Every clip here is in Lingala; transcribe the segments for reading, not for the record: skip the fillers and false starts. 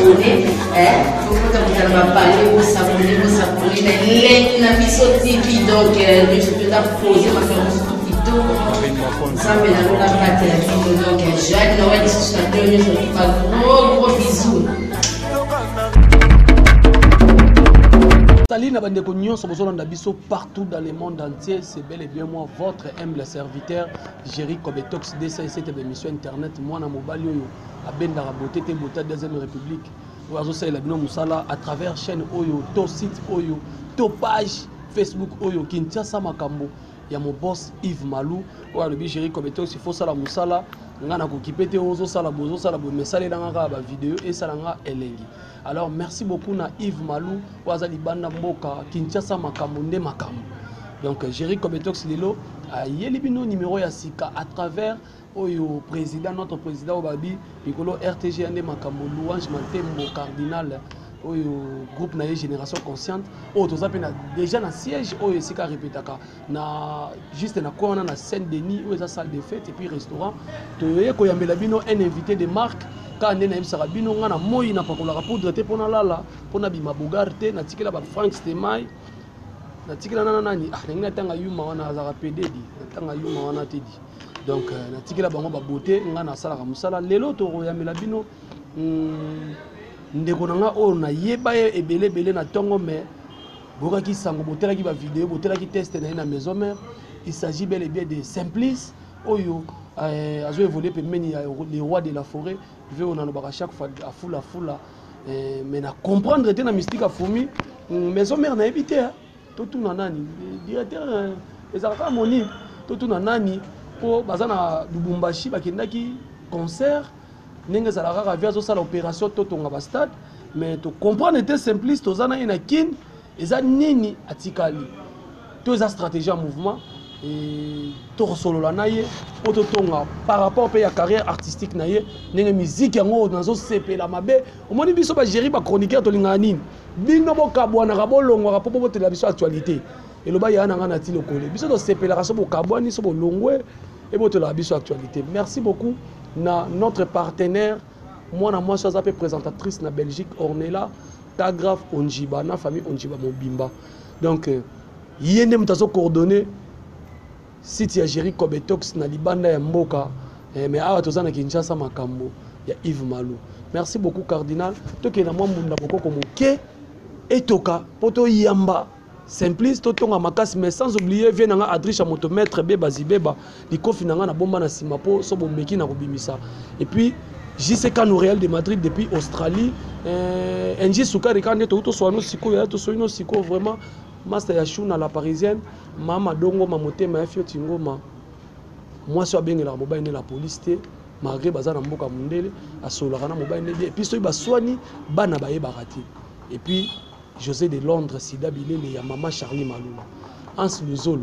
s'abonner. Vous allez parler, vous s'abonner, mais la mission TV, donc je peux poser ma famille. Ça me l'a pas la vidéo, donc Jacques Noël, gros bisous. Salut Nabande Cognon, sommes partout dans le monde entier. C'est bel et bien moi, votre humble serviteur, Jerry Kobetox, de cette émission internet. Moi, Namobali, à Bendara Beauté, Beauté, Deuxième République. Oiseau Saïla Bino Moussala à travers chaîne Oyo, to site Oyo, to page Facebook Oyo, Kinshasa Makambo. Il y a mon boss Yves Malou, ou le Jerry Kobetox, il faut ça la Moussala. Ngana ko kipete ozo sala bozo sala bo mesale nanga ba vidéo et salanga elengi. Alors merci beaucoup na Yves Malou wazali banda mboka Kinshasa makambo nde makambo. Donc Jerry Kobetox lelo yelibino numéro ya sika à travers oyo président notre président Obabi Piccolo RTG nde makambo Louange Matembo cardinal oyo groupe na génération consciente o to zapena déjà na siège oyo sika répétaka na juste na quoi on a na Saint-Denis ou esa salle de fête et puis restaurant to yeko yambela bino un invité de marque quand on a bisaka bino ngana moyi na pakola poudre te pona lala pona bima bogarte na tikela ba Frank Stemai na tikela nana nani ngina tanga yuma wana azaka pededi tanga yuma wana tedi donc na tikela bango ba beauté ngana sala ka musala lelo to yambela bino ndeko nanga o na yeba ebele na tongo mais bokaki sango botelaki ba vidéo botelaki test na maison mère. Il s'agit bel et bien de Simplice oyo azo évoluer pemeni les rois de la forêt veut on en a chaque fois à foula mais na comprendre te na mystique a fourmi maison mère na évité to tout na nani directeur les enfants moni to tout na nani po bazana Lubumbashi bakendaki concert. Nenga zalara via zo sala opération totonga ba stade mais to comprendre était simpliste tozana ina kin eza nini atikali to za stratégie en mouvement et to solo la naye po to tonga par rapport à ya carrière artistique naye nenga musique yango nazo sepela mabe omoni biso ba gérer ba chroniqueur to linga nini bino bokabwana ka bolongwa ka popo tela biso actualité et le ba yana ngana ti lokole biso to sepela ka so bokabwani so bolongwe et bo tela biso actualité. Merci beaucoup na notre partenaire moi na moi je suis présentatrice na Belgique Ornella Tagraph Onjiba na famille Onjiba Mobimba donc yende mtazo coordonner site ya Jerry Kobetox na libanda ya mboka mais awa tozana Kinshasa makambo ya Yves Malou. Merci beaucoup cardinal to ke na moi munda boko moke etoka poto yamba Simplice totonga makasi mais sans oublier vient nga Adricha motomètre beba zibeba likofi nanga na bomba na simapo so bombeki na kobimisa et puis JCK Nouriel de Madrid depuis Australie NJ Soukari quand to soano siko ya to soino siko vraiment master ya Shuna la parisienne mama dongo mamotema fio tingoma moi so bengela mobile ne la police te malgré bazana mboka mundele asolaka na mobile ne et puis so ba swani bana baye barati et puis José de Londres, Sida Bilele, il y a maman Charlie Maloula. Hans Le Zolo,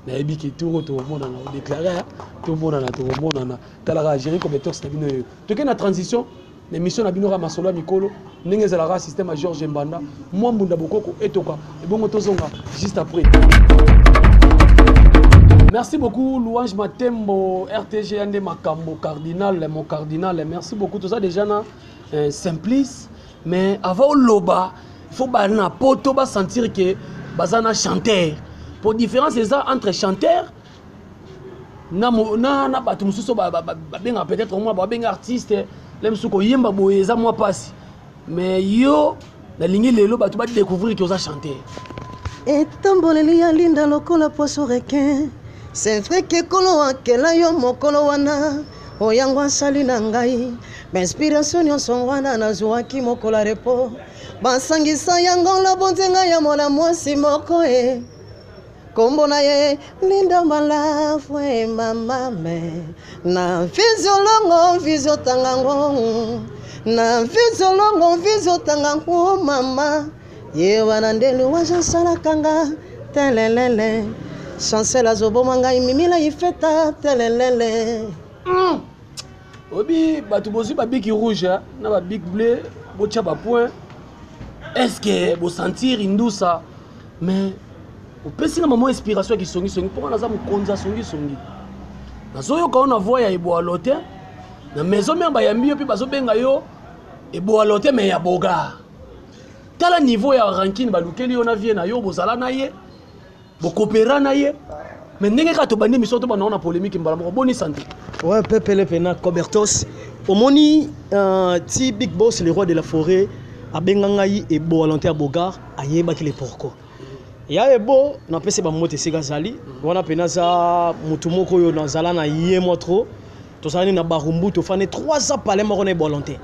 il y a qui tout le monde a déclaré, tout le monde a Talara Jerry Kobetox, tu as une transition, l'émission a binora Masola Mikolo, Nengezalara, système à Georges Mbanda, moi Munda Bokoko et Toka, et bon Motozonga, juste après. Merci beaucoup, Louange Matembo, RTG Ande Makambo, cardinal, mon cardinal, merci beaucoup, tout ça déjà, Simplice, mais avant Loba, il faut na poto ba sentir que bazana chanteur. Pour différence c'est ça entre chanteur na batu mususo ba benga peut-être moi ba benga artiste lem suko yemba boyeza moi passe. Mais yo la ligne lelo batu ba découvrir que oza chanteur. Et tamboleli ya linda lokola poso requin. C'est vrai que kolo akela yo mokolo wana oyango sali na ngai. Inspiration nyonso wana nazwaki mokola repo. Basangisa yango la bonzenga ya mona mwasi moko e kombo na ye linda malafu e mama me na vizio tangango na vizio tangango mama ye wana ndelu wa sala kanga telelele chancela zobo manga imimila ifeta telelele obi batu bozi ba big rouge na ba big bleu bocha ba point. Est-ce que vous sentir indousa mais au petit moment inspiration qui songi pour na za mukonza songi na zoyo ka on voya ebo alote na maison memba ya mbio pe bazo benga yo et boalote mais ya boga tala niveau ya ranking balukeli on a vie na yo bozala na ye bokopera na ye mais ndenge ka to bandi mission to bana on a polémique mbala moko boni santé ouais pepele pena Cobertos omoni ti Big Boss le roi de la forêt abengangai et boalote ya boga ayeba ki le pourquoi ya ebo na pese ba mote sika zali wana pena za mutu moko yo na zala na ye motro to sani na barumbu to fane 3 ans palais moko na boalote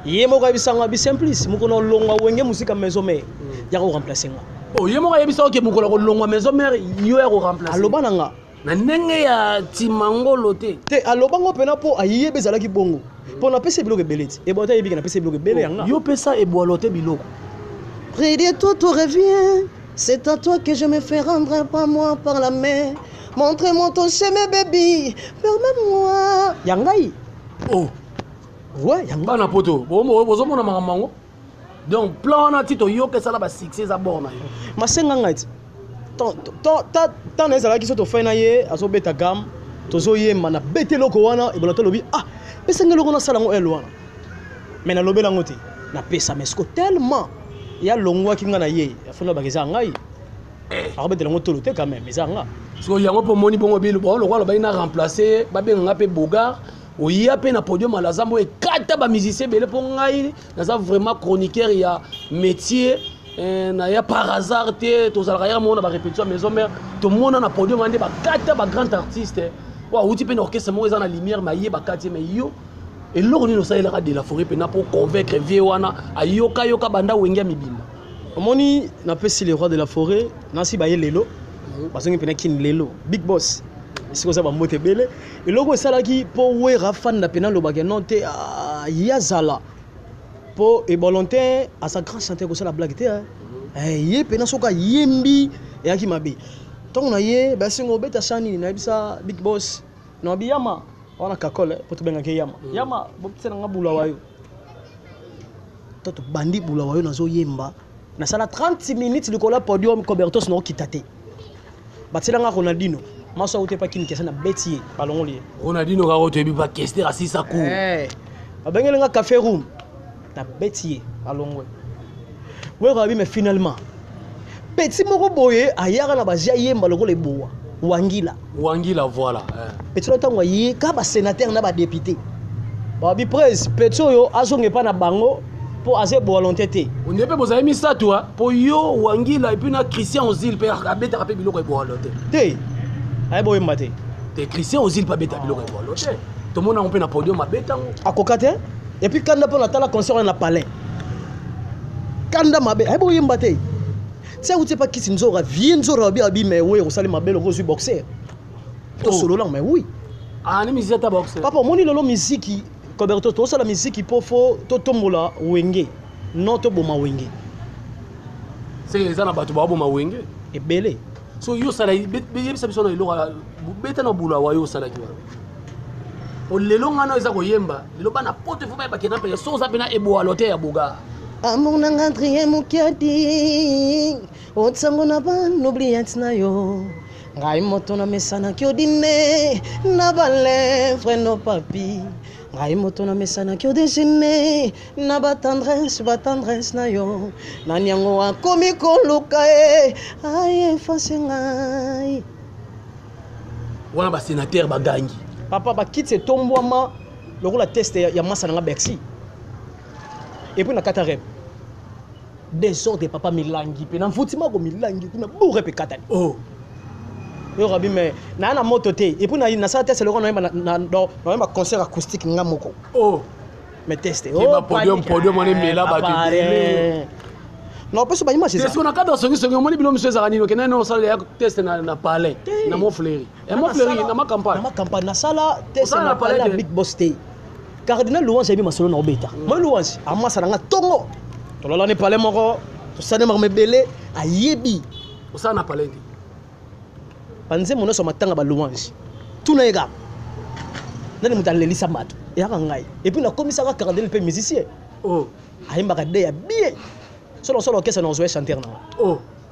ye moko bisanga bi simplice moko no longa wenge musika maison mère ya ko remplacer nga oh ye moko yebisa ke moko la ko longa maison mère yo ya ko remplacer aloba nanga na ndenge ya timangolo te aloba ngo pena po aye bezala ki bongo po na pese biloko beleti e bota yebika na pese biloko bele yanga yo pesa e boalote biloko près de toi tout revient c'est à toi que je me fais rendre pas moi par la main montre-moi ton chemin baby permets-moi yangai oh ouais yanga bana poto bozomona makambo donc plan na tito yo que ça la ba succès à bord na yo masenga ngati tant ezala ki soto fena ye azo beta gam tozo yemba na bete loko wana e boloto lobi ah pesa ngeloko na sala ngo elo wana mais na lobela ngote na pesa mais ko tellement ya longwa ki nga na ye afuna bakeza ngai akabetela ngo tolo te quand même ezanga so yango po moni bongo bilo bo lo kwa lo ba ina remplacer ba benga pe Bogar oya pe na podium à la zambo et kata ba musicien bele po ngai na za vraiment chroniqueur ya métier na ya par hasard te to za ya mona ba répétition maison mère to mona na podium ande ba kata ba grand artiste wa uti pe na orchestre mo eza na lumière ma ye ba kati mais yo et loko nino sa elaka de la forêt pe na pour convaincre vie wana ayoka yoka banda wengia mibimba omoni na pesi le roi de la forêt nasi ba ye lelo basongi pena kin lelo Big Boss siko za ba mote bele eloko esalaki po wera fan na pena lobake non te yazala po e volontaire à sa grand chanteur ko sala blague te ye pena soka yembi yaki mabe tongo na ye ba singo beta sani na bisa Big Boss no biyama wana kakole po to benga ke yama bo tsena ngabula wayo toto bandi bula wayo nazo yemba na sala 30 minutes likola podium Cobertos no kitate batsela Ronaldinho maso uté pa kini kesa na betier balongoli Ronaldinho ka otebi ba kester asisa ku abengele nga café room na betier alongwe we rabi mais finalement petit moko boye ayaka na bazia yemba lokole boa wangila voilà petit lo tango yi ka ba sénateur na ba député ba bi presse petit yo azonge pa na bango pour aze volonté te on ne peut pas aimer ça toi pour yo wangila et puis na Christian Ozil pe abeta pe biloko e volonté te ay boye mate te Christian Ozil pa beta biloko e volonté to mona on pe na podium abeta akokate et puis kanda pour na tala concert na palais kanda mabe ay boye mbate c'est où tu pas qui s'inzora vient zora bi mais oui on sali mabe le gros boxer to solo là mais oui ni musique ta boxer papa moni lolo musique Cobertos to sala musique pour fo to tombola wenge non to boma wenge c'est ça na batu ba boma wenge e belé so yo sala yebisa biso na ilo beta na bula wa yo sala ki wa o lelo ngana eza ko yemba lelo bana pote fo ba kena pe so za pena ebo alote ya Bogar amour nanga trien mokiadi otsango na ba n'oubliant na yo ngai moto na mesana kyo dîner na ba lèvres no papi ngai moto na mesana kyo déjeuner na ba tendresse na yo nani yango akomi koluka ay efase ngai wana ba sénateur ba gangi papa ba kitse tombwama lokola test ya masa na Bercy et puis na katarep désordre papa milangi pe na mfutima ko milangi kuna bourre pe katani yo rabi mais na moto te et puis na sa test le ko na ba concert acoustique nga moko mais test ba podium on est mela ba te non parce que ba image c'est ce qu'on a cadre songi moni bilo monsieur Zarani ke na sala ya test na palais na mo fleury na ma campagne na sala test na palais Big Boss te Cardinal Louange abi masolo na obeta moi Louange amasa nga tongo to lola ne palais moko to sane me belé ayebi o sa na palais ndi panze mono so matanga ba Louange tuna ega nani mutalelisa mato ya ngai et puis na commissaire Cardinal pe musicien ayemba ka de ya bien solo kesa na jouer chanteur na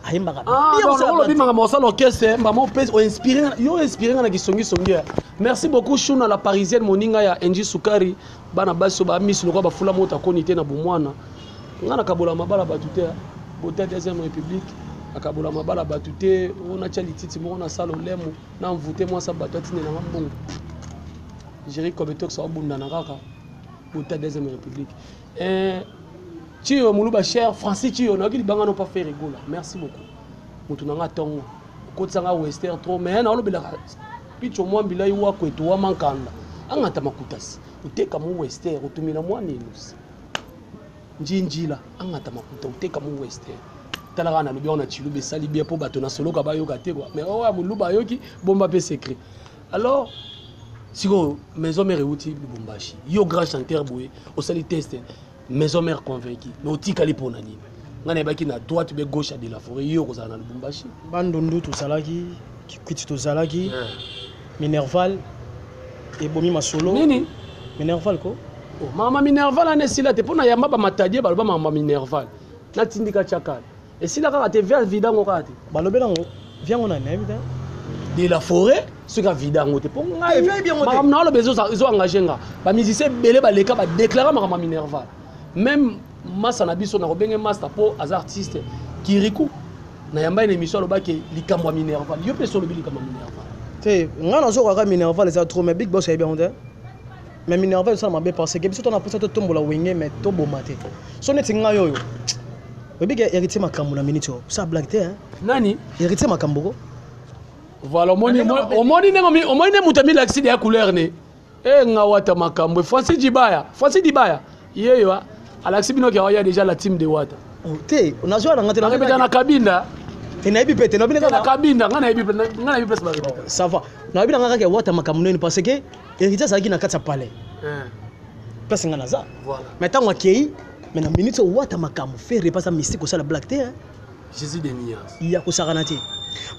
ayimbaka on bimaka mosala orchestre maman pèse o inspiré na kisongi songi. Merci beaucoup Shuna la parisienne moninga ya Enji Sukari bana baso ba miss lokwa ba fula mota konité na bomwana. Ngana kabola mabala batute Beauté deuxième république akabola mabala batute on a tchalititi mo na sala olemo na mvute moi sa batati na mbongo. Jéri Kobetok sa bunda na kaka Beauté deuxième république. Tio Moulouba cher Francis Tio na ki banga no pas faire rigola. Merci beaucoup. Mutu nanga tongo. Kotsanga western trop mais na olobela picho mwa mbila yiwa kwetu wa mankanda. Angata makutasi. Uteka mu western utumina mwa nenusi. Njinjila angata makuta uteka mu western. Talaka na lobi ona chilube sali bien po bato na solo ka ba yoka te quoi. Mais oya Moulouba yoki bomba pe secret. Alors siko maison mère uti Lubumbashi. Yo grand chanteur boye au sali test. Maison mère convaincue. Mais au tikali pour nani. Ngana baki na droite be gauche de la forêt yo kozana na Lubumbashi. Bandundu to salaki, kwiti to salaki. Minerval et bomi masolo. Nini? Minerval ko? Oh, mama Minerval ane sila te pona yamba ba matadie ba mama Minerval. Na tindika chakal. Et sila ka te vers vidango kati. Ba lobelango viango na nevida. De la forêt, ce ka vidango te pon ngai. Mama na lo bezo zo engager nga. Ba musicien belé ba leka ba déclarer mama Minerval. Même Massa na biso na robenge master po as artiste Kirikou na yamba une émission lo ba ke likamwa Minerval. Yo pe so lo likamwa Minerval. Te ngana zo ka Minerval ça trop mais Big Boss est bien on. Mais Minerval ça m'a bien parce que biso to na posa to tombola wenge mais to bomate. So net nga yo. Big héritier makambo na minito. Ça blague te hein. Nani? Héritier makambo ko. Voilà, au moins mutami l'accident ya couleur ne. Nga wata makambo Francis Dibaya. Yeyo à l'accident qui a déjà la team de Wata. Oh te, on a joué na Kabinda. Te na ibi pete, na bina na Kabinda, ngana ibi place ba. Ça va. Na bina ngaka ke Wata makambo ne parce que héritier ça qui na katsa palais. Parce ngana za. Voilà. Maintenant akei, mais na minute Wata makambo faire repasser mystique au sala black te. Jésus de Nias. Ya ko sakana te.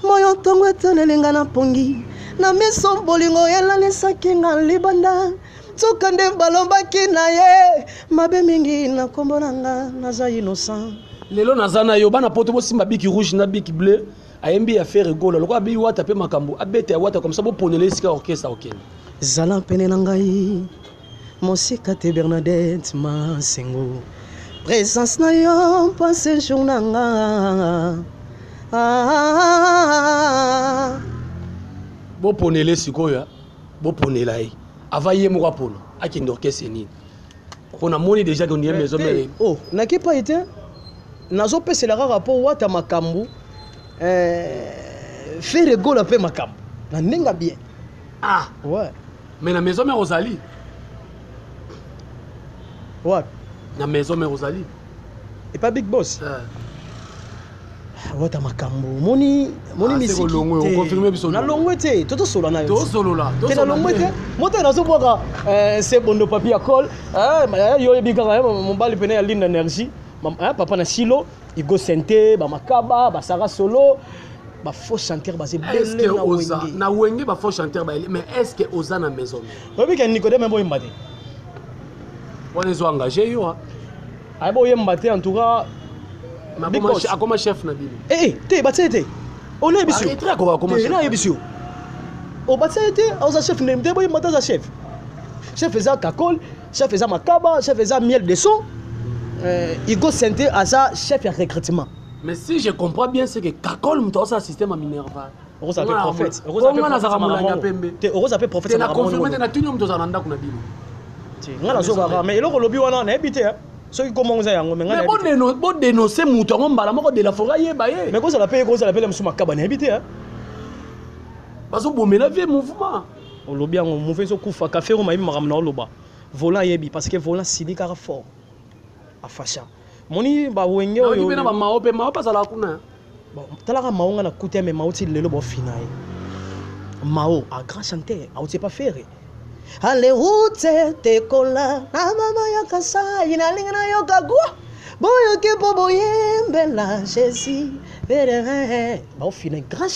Moyo tongo tenelinga na pongi. Na miso bolingo yelalisaki nga libanda. Tukande balobaki na ye mabe mingi na kombo nanga naza innocent. Lelo nazana yo bana poto bo simba biki rouge na biki bleu ayembi ya faire gola lokwa bi Wata pe makambo abete ya Wata comme ça bo ponele sika orchestre okene. Zala pene na ngai mosika te Bernadette Masengo. Présence na yo passe jour nanga. Bo ponele sikoya bo ponela yi. Avaye mo rapolo akinde orchestre nini. On a moni déjà qu'on y est maison mère. Oh, n'a qui pas été nazo pese la rapport Wata makambo faire rigolo pe makambo. Na ninga bien. Ah, ouais. Mais la maison mère Rosalie. Ouais. La maison mère Rosalie. Et pas Big Boss. Wata makambo moni misiki on confirme biso na longwete toto solo na yo to solo la to na longwete moto na zo boka c'est bon de papier à colle yo ebika mon bali pene ya Ligne d'énergie papa na silo igo sente ba makaba ba sara solo ba faux chanteur ba c'est belé na wenge ba faux chanteur ba mais est-ce que oza na maison obi ke Nicodème même boyemba te on les a engagés yo ay boyemba te en tout cas comme chef na bino te batete on est bisu très quoi comme chef na bisu o batete oza chef ne mte boy mata za chef faisait kakol chef faisait makaba chef faisait miel de son Igo Sente asa chef de recrutement. Mais si je comprends bien c'est que kakol mto sa système à Minerval Rose appelle prophète. Rose appelle prophète. C'est la confirmation na tunyo mto za nanda kuna bino. Ngala zo ba mais eloko lobi wana na ebité soki komonza yango mais ngala bon dénoncer muto ngombala moko de la forêt yeba ye mais ko ça l'appelle musuma kabana ebité bazo bomela vie mouvement olobi yango mouvement so kufa café ro mayi makamna oloba volant yebi parce que volant sidika fort a fasha moni ba wenge oyo yo bina ba maope maope sala kuna talaka maonga na kutia mais maoti lelo bo finaye mao a grand chanteur a oti pas faire ale ute te kola na mama ya kasa inalinga na yo kagua boyo ke bobo yembela Jésus vere ba finaye grand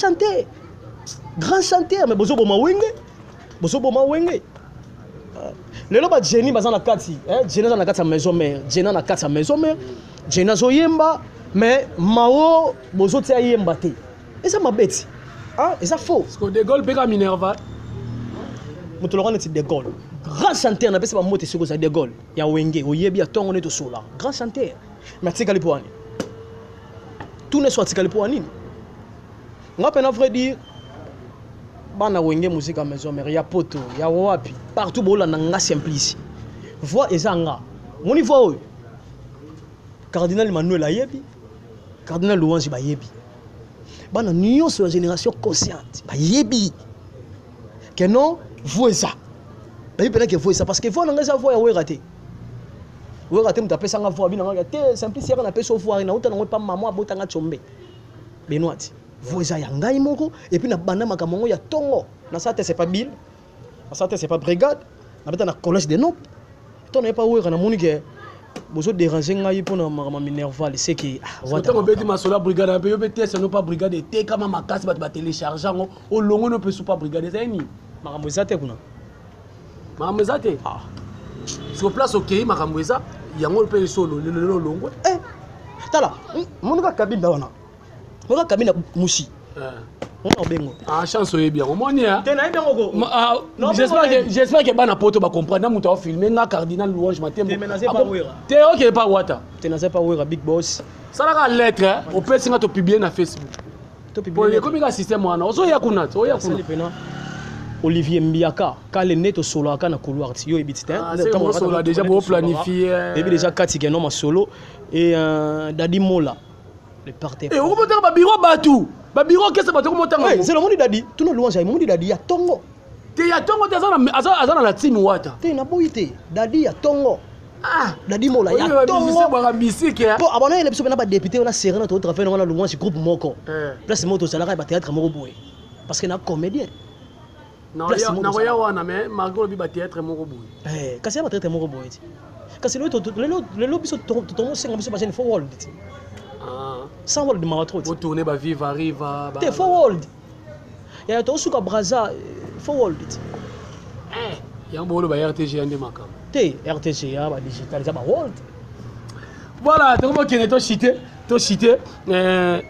chanteur mais bozo bo mawenge lelo ba Jenny bazana kati Jenny na kati ya maison mère Jenny na kati ya maison mère Jenny zo yemba mais Mao bozo tia yemba te. Et ça m'a bête. Ah, et ça faux. Parce que De Gaulle pega Minerval. Mutologa neti De Gaulle. Grand chanteur na pesa ba mote siko za De Gaulle. Ya wenge oyebi atongo neto sola. Grand chanteur. Mais tikali poani. Tout ne soit tikali poani. Nga pena vrai dire bana wenge musique à maison mais ya poto, ya wapi. Partout bola na nga simplice. Voix ezanga. Moni voix. Cardinal Emmanuel ayebi. Cardinal Louange bayebi. Bana nion sur la génération consciente. Bayebi. Que non, voix ça. Bayebi pena que voix ça parce que voix nga ça voix ya raté. Voix raté mutape sanga voix bina nga te simplice ya na peso voix na uta na pas maman botanga chombe. Benoît. Voix ça ya ngai moko et puis na banda makamongo ya tongo. Na ça c'est pas Bill. Na ça c'est pas brigade. Na beta na collège de Nop. Ton n'est pas où na monique. Bozo déranger ngai pour na Minerval c'est que wata ko beti masola brigade un peu beti c'est non pas brigade te kama makasi ba télécharger au longo no pe pas brigade c'est ni makambo ezate kuna makambo ezate sur place OK makambo eza yango pe solo le longo tala monika kabine wana monika kabine mushi on bengo chance est bien au moins hein tena bien go j'espère que bana poto ba comprendre na muto a filmer nga cardinal Louange matin te OK pas wata tena c'est pas wera big boss ça la lettre au peut singa to publier na Facebook to publier comme un système wana ozo ya kuna Olivier Mbiaka kale neto solo aka na couloir yo ebiti on solo déjà pour planifier et déjà Kati Geno ma solo et Dadi Mola le partenaire et on peut dire ba bureau batou ba bureau qu'est-ce que comment tanga c'est le monde Dadi tout le Louange monde Dadi ya tongo te ya tongo te azana la team wata te na boité Dadi ya tongo Dadi Mola ya tongo ba musique bon abona ele biso na ba député on a serré notre travail on a Louange groupe moko place moto salaire ba théâtre moko boy parce que na comédien na ya wana mais malgré le théâtre moko boy kasi ba théâtre moko boy kasi le biso to senga biso ba jeune for world sans world ma trop vous tourner ba vivre arrive te for world ya to suka braza for world yambo lo ba RTG ande makam te RTG ya ba digital za ba world voilà donc moi qui est to cité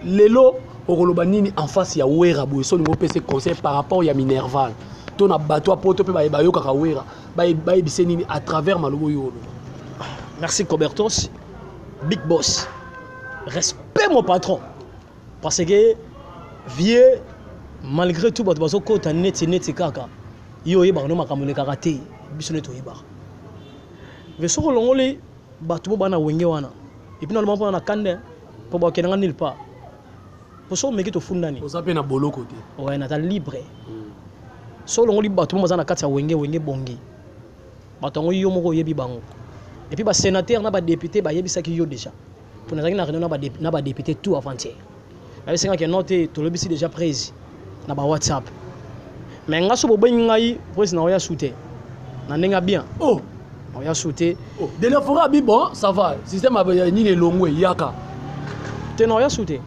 lelo okoloba nini en face ya wera boye so ngo pese conseil par rapport ya Minerval to na bato poto pe ba yo kaka wera ba bise nini à travers malobo yolo. Merci Cobertos big boss respect mon patron parce que vieux malgré tout bato bazo kota neti kaka yo yeba no makamule karaté biso neto yeba veso longoli bato bana wenge wana et puis normalement na kande po ba kenanga nil pas pour ça mais qui te fundani ça peut na bolo côté ouais na ta libre so longoli bato mo bazana kati ya wenge bongi bato ngo yo moko yebi bango et puis ba sénateur na ba député ba yebisa ki yo déjà pour na na réunion na ba député tout avant-hier ba senga ke noté to lobisi déjà prise na ba WhatsApp mais nga so bo ngai président ya souté na ndenga bien on ya souté de la fora bi bon ça va système a ni le longwe yaka te na ya souté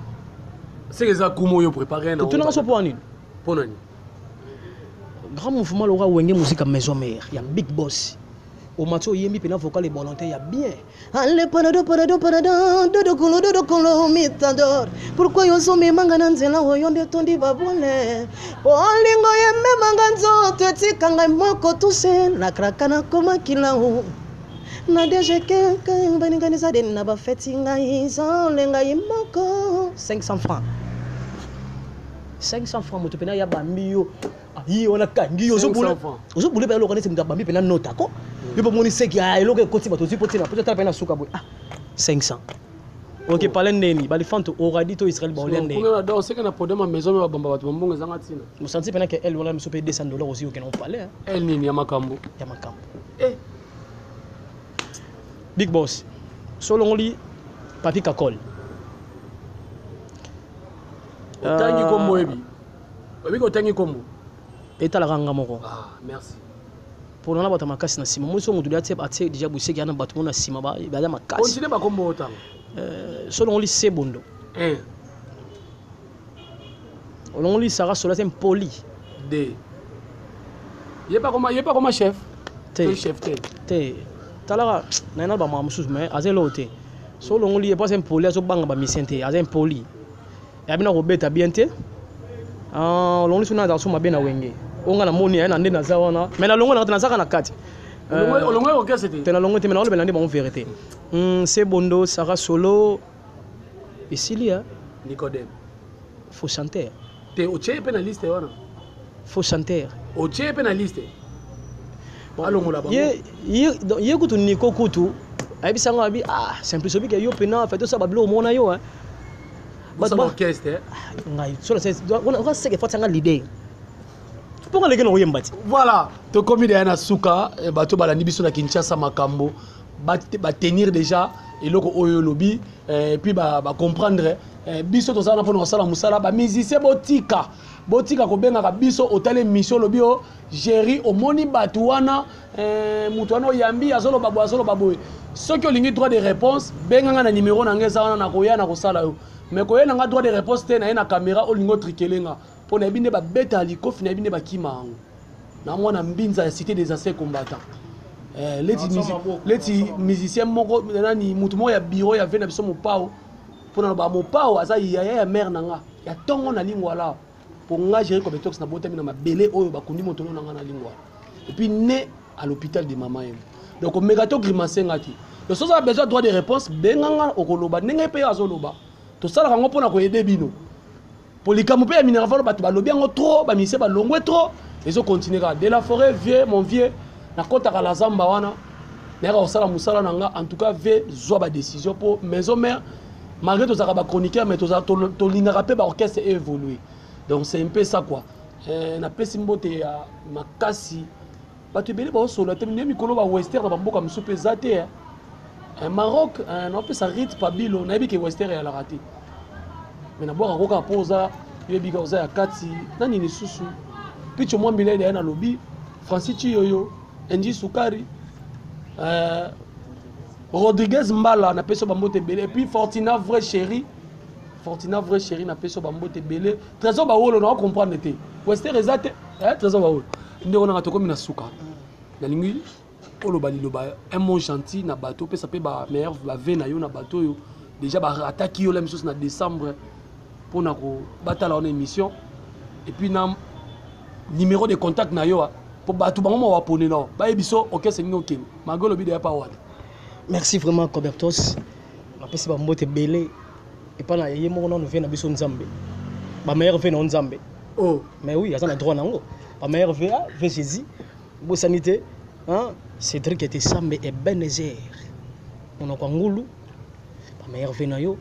c'est que ça comment yo préparer na tu n'as pas pour nani grand mouvement l'aura wenge musique à maison mère il y a big boss au macho yemi pena vocal et volonté il y a bien allez parado dodo kolo mitador pourquoi yo so me mangana nzela oyo nde tondi babone olingo yemme manganzo tetikanga moko tuse na krakana koma kilawo na deje ke baninganiza de na ba feti ngai zo lenga yimoko 500 francs 500 francs moto pena ya bambi yi ona kangi yo zo bule pe lo connaître mta bambi pena nota ko yo ba moni seki elo ke koti bato zipo tina peut-être pena suka boy 500 OK palen neni bali fanto oradi to Israël ba olende on a dans c'est que na problème à maison ba bamba bato mbongo zanga tina mo senti pena que elle wala me sope $200 aussi OK non palais elle nini ya makambo big boss solo ngoli papi kakol otangi kombo ebi obi ko tangi kombo etalaka moko merci pour nana bata makasi na sima moso mudu atie déjà buseki yana batu mona sima ba ya makasi continue ba kombo otanga solo ngoli sebondo olongoli sara sola c'est poli d il est pas comme chef te talaka na ba mamusu mais azelo te so longo li pas un poli azo banga ba misente aza un poli ya bina robeta bien te longo suna za so mabe na wenge onga na moni ya na nde na za wana mais na longo na zaka na kati longo OK c'était te na longo te mais na lobela ndi ba vérité c'est bondo Sarah Solo et Silia Nicodème faux chanteur te oche penaliste wana faux chanteur oche penaliste alongo la ba ye kutu Nico kutu ayebisanga abi simplice obi ke yo pena fait ça bablo mona yo hein ba orchestre ngai so c'est on sait que faut sanga l'idée pourquoi les gars no yembati voilà to komi de na suka bato balandi biso na Kinshasa makambo ba tenir déjà eloko oyo lobi et puis ba comprendre biso to sala pona sala musala ba musicien botika ko benga ka biso hôtel mission lobi o géri au moni bato wana mutu wana yambi azolo babo soki olingi droit de réponse benga na numéro na ngeza wana na koya na kosala yo mais koya na droit de réponse te na caméra olingo trikelenga pona binde ba beta likofi na binde ba kima na mwana mbinza ya cité des anciens combattants leti musicien moko nani mutu moko ya bureau ya vena biso mopao pona ba mopao aza ya mère nanga ya tongo na lingwala pour nga gérer comme tox na botami na mabele oyo bakundi moto na nga na lingwala et puis né à l'hôpital de maman elle donc megato grimacer ngati le soza a besoin droit de réponse benganga okoloba ndenge pe azoloba to sala kango pona ko aider bino polikamu pe ya minerval bato balobi yango trop ba mise ba longwe trop les autres continuera de la forêt vieux mon vieux na kota la zamba wana na ka osala musala nanga en tout cas ve zo ba décision pour maison mère malgré to zaka ba chroniqueur mais to lingaka pe ba orchestre évoluer donc c'est un peu ça quoi na pesi mbote ya makasi bato belé ba solo te mi mikolo ba western ba mboka msupe zate Maroc on peut ça rythme pabilo na bi ke western ya la raté mais na boka koka poza yebika oza ya kati nani ni susu picho mwa milele na lobby Francis Chiyoyo Enji Sukari Rodriguez Mbala na peso bambote belé et puis Fortina vrai chéri na peso bambote belé trésor ba wolo na comprendre te western ezate trésor ba wolo ndeko na toko mina suka na lingi olo ba un mot gentil na bateau pe ça peut ba meilleur ba vena yo na bateau yo déjà ba attaque yo la même chose na décembre pour na ko batala en émission et puis na numéro de contact na yo pour bateau ba mo wa pone là ba ebiso OK c'est ngino ken magolo bi de pa wa. Merci vraiment Cobertos na pesi ba mbote belé et pas na yé mo na vena biso nzambe ba meilleur vena nzambe oh mais oui ça na droit nango ba meilleur vena Jésus bo sanité hein Cédric était sambe et Benezer on a kwangulu ba meilleur vena yo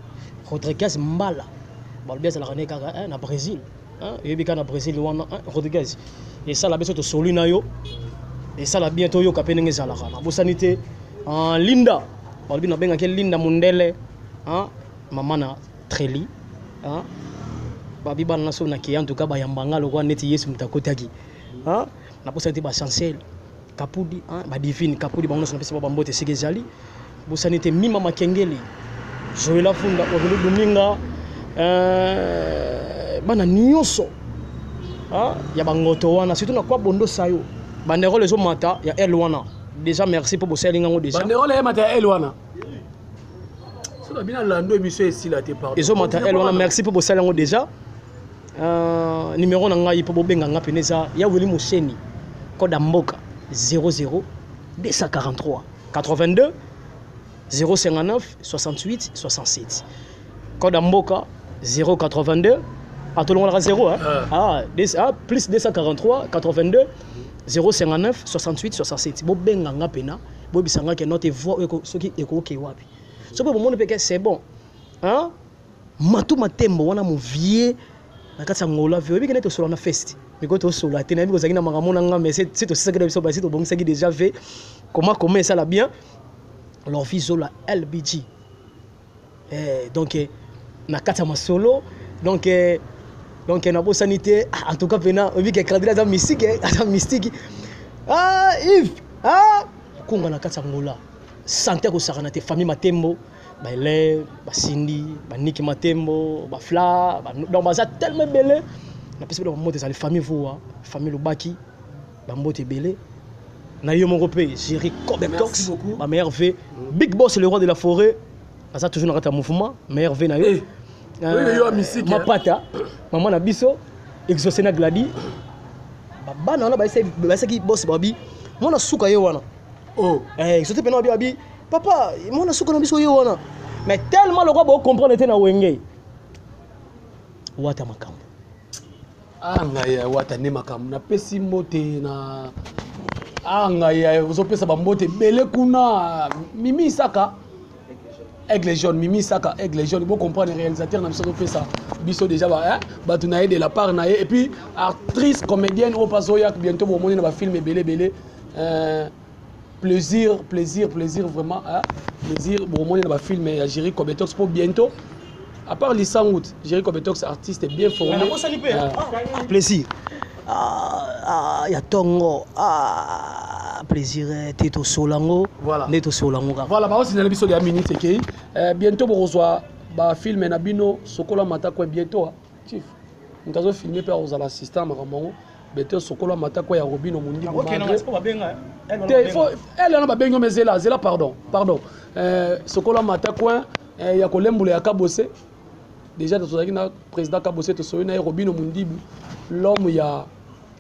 Rodriguez Mbala ba bien ça la rené kaka na Brésil hein yebika na Brésil wana Rodriguez et ça la beso to solina yo et ça la bientôt yo kapenenge za la kana bo sanité en Linda ba bien na benga ke Linda Mundele hein maman na Treli hein ba biba na so na ki en tout cas ba yambanga lo kwa neti Yesu mutakotaki hein na bo sanité ba chancel Kapudi hein ba divine Kapudi ba ngono pesa ba mbote sigezali bo sanité mima makengeli Joëla Funda Obulu Dominga bana nyonso ya bangoto wana surtout na kwa bondo sayo bandero les mata ya elwana déjà merci pour bosser lingango déjà bandero les mata ya elwana so na bina lando émission ici là te pardon les mata elwana merci pour bosser lingango déjà numéro na ngai pour bobenga nga peneza ya weli mosheni code mboka 00 243 82 059 68 67 code mboka 082 à tout le monde 0 hein plus 243 82 059 68 67 bo benga nga pena bo bisanga ke note voix soki ekoke wapi so bo monde peke c'est bon hein matu matembo wana mon vieux na katsa ngola vieux bi keneto solo na fest mais ko to solo atena bi ko zaki na makamona nga mais c'est to saka biso ba c'est to bon saki déjà fait comment ça la bien leur viso la LBG donc na katsa ma solo donc na bo sanité en tout cas pena obi ke cradila za mystique Yves kunga na katsa ngola santé ko sakana te famille matembo ba ele ba Cindy ba Niki matembo ba Fla donc ba za tellement belé na pesi ba moto za famille voix famille Lubaki ba mbote belé na yo mon repé Jerry Cobertox ba meilleur V Big Boss le roi de la forêt ça toujours dans un mouvement meilleur vena yo ma pata maman na biso exaucena gladi bana na ba ese ki boss babi mona suka yo wana exaucé pena babi papa mona suka na biso yo wana mais tellement le roi ba comprendre était na wenge wata makambo ngaya wata ne makambo na pesi mote na ngaya uzopesa ba mote bele kuna Mimi Saka Aigle jaune, Mimi Saka, Aigle jaune, vous comprenez, les réalisateurs n'ont pas fait ça. Biso déjà, de la part, et puis actrice, comédienne, au Pazoyak, bientôt vous montrez dans le film Belé. Plaisir, vraiment. Plaisir, vous montrez dans le film Jerry Kobetox pour bientôt. À part les 100 août, Jerry Kobetox, artiste bien formé. Plaisir. Il y a Tongo. Plaisir Tito Solango. Voilà. Neto Solango. Voilà, bah aussi dans l'épisode de la minute qui bientôt vous reçoit bah film Nabino Sokola Mata quoi bientôt chief. Nous avons filmé par aux assistants Maramongo. Bientôt Sokola Mata quoi ya Robino Mundi. OK, non, c'est pas bien. Elle en a pas bien mais Zela pardon. Sokola Mata quoi ya Kolembule ya Kabose. Déjà dans le président Kabose to soyena Robino Mundi l'homme ya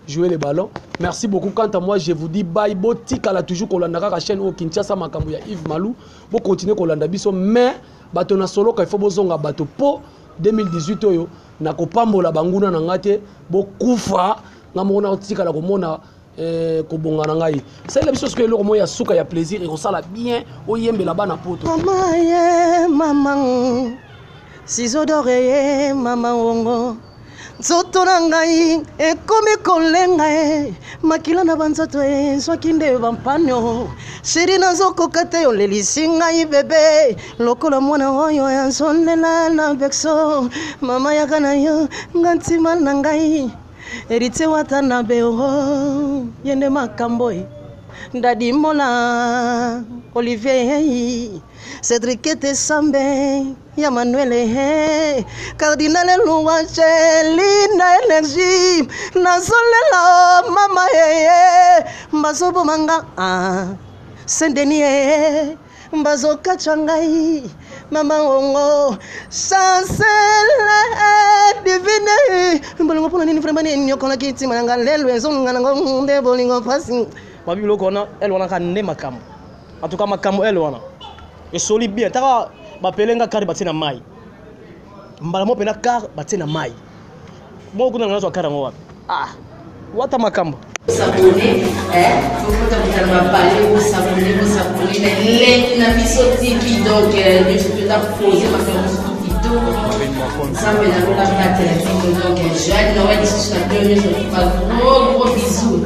jouer les ballons. Merci beaucoup. Quant à moi, je vous dis bye. Botika la toujours Kolanda la chaîne au Kinshasa makambo ya Yves Malou. Bo continuer Kolanda biso mais bato na solo ka il faut bozonga bato po 2018 oyo na kopambola banguna na ngate bo kufa na mona tika la komona kobonga na ngai. C'est la chose que le romo ya suka ya plaisir et resala bien o yembe la bana poto. Maman ciseaux d'oreiller maman wongo Zoto na ngai ekomi kolenga makila na banzoto soki nde bampanyo shiri nazokoka te olelisi ngai bebe lokola mwana oyo yazolela na vexo mama yaka na yo nga ntima na ngai erite wata na beo yende makambo ndadi mola Olivier Cédric était Sambe ya Manuel Cardinal Louange Lina Énergie nazolela mama mbazobo manga Saint-Denis mbazoka changai mama ongo chancela divine mbolingo pona nini vraiment ni nyokola kiti mananga lelo ezonga nango nde bolingo pasi babi loko na elle wana kanne makambo en tout cas makambo elle wana et soli bien taka bapelenga kar batina mai mbala mo pena kar batina mai mo kuna ngana kar ngo wapi wata makambo s'abonner faut que tu parler vous s'abonner na biso TV donc je peux t'apposer ma vidéo ça me la donc jeune Noël sur la gros bisous